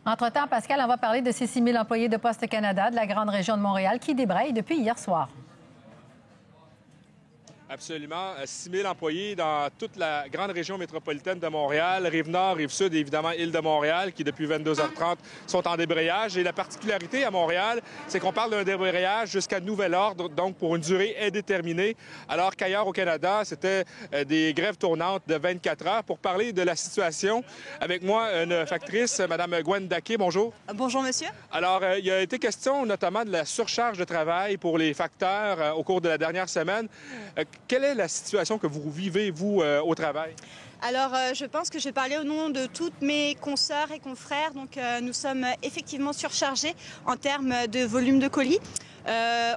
Entre-temps, Pascal, on va parler de ces 6 000 employés de Poste Canada de la grande région de Montréal qui débrayent depuis hier soir. Absolument. 6 000 employés dans toute la grande région métropolitaine de Montréal, Rive-Nord, Rive-Sud et évidemment Île-de-Montréal, qui depuis 22h30 sont en débrayage. Et la particularité à Montréal, c'est qu'on parle d'un débrayage jusqu'à nouvel ordre, donc pour une durée indéterminée, alors qu'ailleurs au Canada, c'était des grèves tournantes de 24 heures. Pour parler de la situation, avec moi, une factrice, Mme Gwen Daquet. Bonjour. Bonjour, monsieur. Alors, il a été question notamment de la surcharge de travail pour les facteurs au cours de la dernière semaine. Quelle est la situation que vous vivez, vous, au travail? Alors, je pense que je vais parler au nom de toutes mes consoeurs et confrères. Donc, nous sommes effectivement surchargés en termes de volume de colis.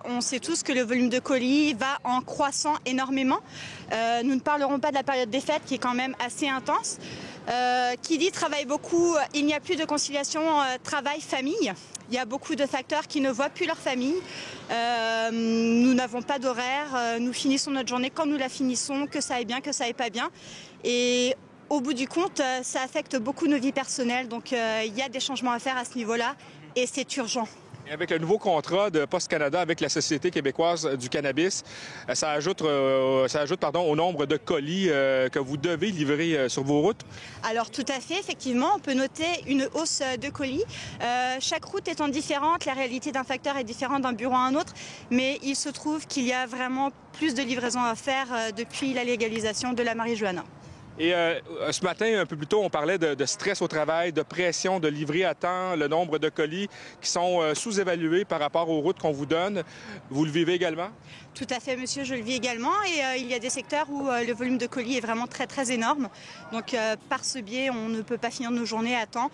On sait tous que le volume de colis va en croissant énormément. Nous ne parlerons pas de la période des fêtes qui est quand même assez intense. Qui dit travaille beaucoup, il n'y a plus de conciliation travail-famille. Il y a beaucoup de facteurs qui ne voient plus leur famille. Nous n'avons pas d'horaire. Nous finissons notre journée quand nous la finissons, que ça aille bien, que ça aille pas bien. Et au bout du compte, ça affecte beaucoup nos vies personnelles. Donc il y a des changements à faire à ce niveau-là et c'est urgent. Et avec le nouveau contrat de Poste Canada avec la Société québécoise du cannabis, ça ajoute au nombre de colis que vous devez livrer sur vos routes? Alors tout à fait, effectivement, on peut noter une hausse de colis. Chaque route étant différente, la réalité d'un facteur est différente d'un bureau à un autre, mais il se trouve qu'il y a vraiment plus de livraisons à faire depuis la légalisation de la marijuana. Et ce matin, un peu plus tôt, on parlait de stress au travail, de pression, de livrer à temps le nombre de colis qui sont sous-évalués par rapport aux routes qu'on vous donne. Vous le vivez également? Tout à fait, monsieur, je le vis également. Et il y a des secteurs où le volume de colis est vraiment très, très énorme. Donc, par ce biais, on ne peut pas finir nos journées à temps.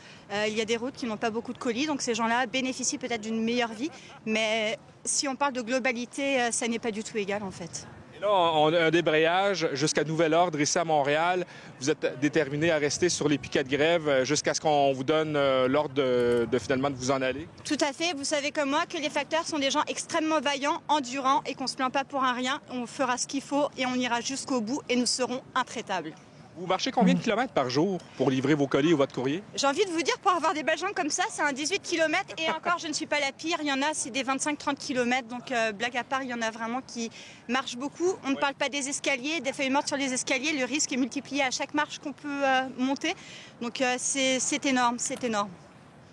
Il y a des routes qui n'ont pas beaucoup de colis. Donc, ces gens-là bénéficient peut-être d'une meilleure vie. Mais si on parle de globalité, ça n'est pas du tout égal, en fait. Là, on a un débrayage jusqu'à nouvel ordre ici à Montréal. Vous êtes déterminé à rester sur les piquets de grève jusqu'à ce qu'on vous donne l'ordre de finalement de vous en aller? Tout à fait. Vous savez comme moi que les facteurs sont des gens extrêmement vaillants, endurants et qu'on ne se plaint pas pour un rien. On fera ce qu'il faut et on ira jusqu'au bout et nous serons intraitables. Vous marchez combien de kilomètres par jour pour livrer vos colis ou votre courrier? J'ai envie de vous dire, pour avoir des belles jambes comme ça, c'est un 18 km. Et encore, je ne suis pas la pire. Il y en a, c'est des 25-30 km. Donc, blague à part, il y en a vraiment qui marchent beaucoup. On ne parle pas des escaliers, des feuilles mortes sur les escaliers. Le risque est multiplié à chaque marche qu'on peut monter. Donc, c'est énorme, c'est énorme.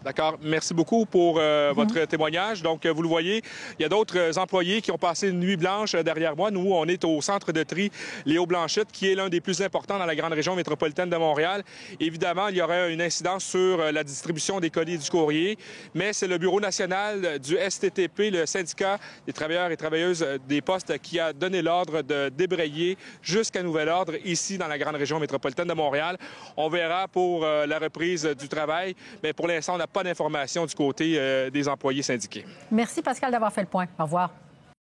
D'accord. Merci beaucoup pour votre témoignage. Donc, vous le voyez, il y a d'autres employés qui ont passé une nuit blanche derrière moi. Nous, on est au centre de tri Léo Blanchette, qui est l'un des plus importants dans la grande région métropolitaine de Montréal. Évidemment, il y aurait une incidence sur la distribution des colis et du courrier, mais c'est le Bureau national du STTP, le syndicat des travailleurs et travailleuses des postes, qui a donné l'ordre de débrayer jusqu'à nouvel ordre ici dans la grande région métropolitaine de Montréal. On verra pour la reprise du travail, mais pour l'instant, on n'a pas d'informations du côté des employés syndiqués. Merci, Pascal, d'avoir fait le point. Au revoir.